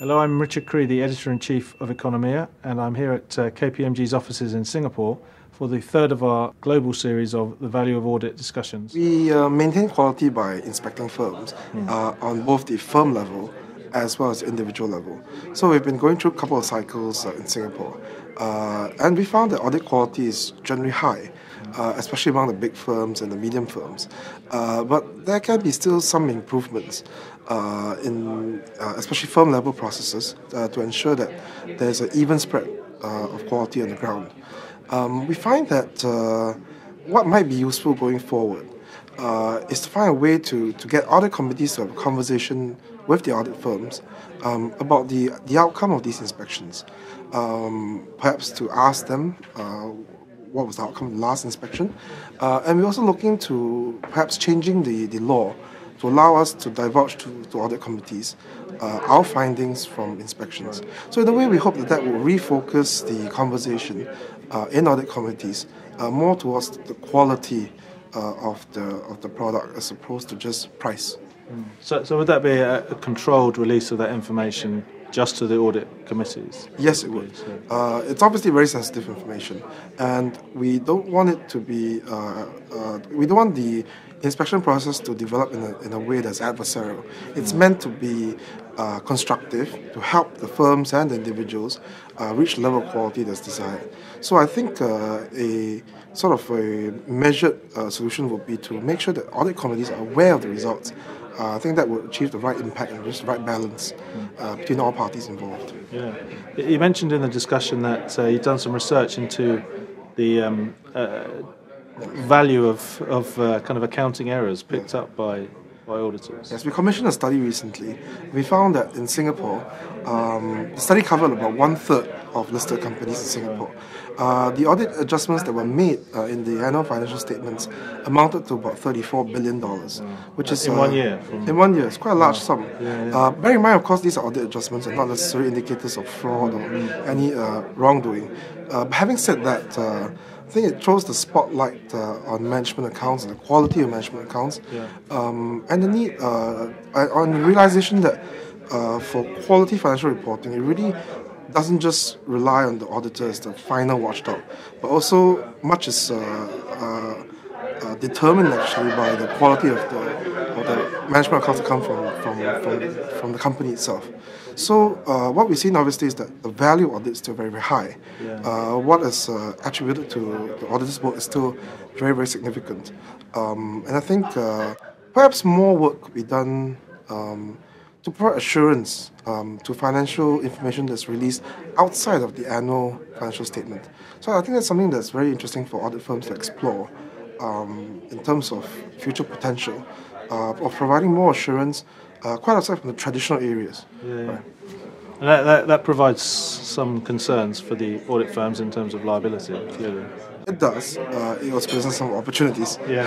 Hello, I'm Richard Cree, the Editor-in-Chief of Economia, and I'm here at KPMG's offices in Singapore for the third of our global series of the Value of Audit discussions. We maintain quality by inspecting firms on both the firm level as well as individual level. So we've been going through a couple of cycles in Singapore, and we found that audit quality is generally high, especially among the big firms and the medium firms. But there can be still some improvements in especially firm level processes to ensure that there's an even spread of quality on the ground. We find that what might be useful going forward is to find a way to get audit committees to have a conversation with the audit firms about the outcome of these inspections. Perhaps to ask them what was the outcome of the last inspection. And we're also looking to perhaps changing the law to allow us to divulge to audit committees our findings from inspections. So in a way, we hope that will refocus the conversation in audit committees more towards the quality of the product as opposed to just price. So would that be a controlled release of that information just to the audit committees? Yes, it would. It's obviously very sensitive information, and we don't want it to be. We don't want the inspection process to develop in a way that's adversarial. It's meant to be constructive to help the firms and the individuals reach the level of quality that's desired. So I think a sort of a measured solution would be to make sure that audit committees are aware of the results. I think that would achieve the right impact and reach the right balance between all parties involved. Yeah, you mentioned in the discussion that you've done some research into the value of kind of accounting errors picked up by auditors. Yes, we commissioned a study recently. We found that in Singapore, the study covered about 1/3 of listed companies in Singapore. The audit adjustments that were made in the annual financial statements amounted to about $34 billion, which is in 1 year. In 1 year, it's quite a large sum. Bear in mind, of course, these are audit adjustments and not necessarily indicators of fraud or any wrongdoing. But having said that, I think it throws the spotlight on management accounts and the quality of management accounts, and the need on the realization that for quality financial reporting, it really doesn't just rely on the auditor as the final watchdog, but also much is determined actually by the quality of the management accounts that come from the company itself. So what we've seen obviously is that the value of audit is still very, very high. What is attributed to the auditor's work is still very, very significant. And I think perhaps more work could be done to provide assurance to financial information that's released outside of the annual financial statement. So I think that's something that's very interesting for audit firms to explore in terms of future potential of providing more assurance quite outside from the traditional areas. Right. And that provides some concerns for the audit firms in terms of liability, clearly. It does. It also presents some opportunities. Yeah.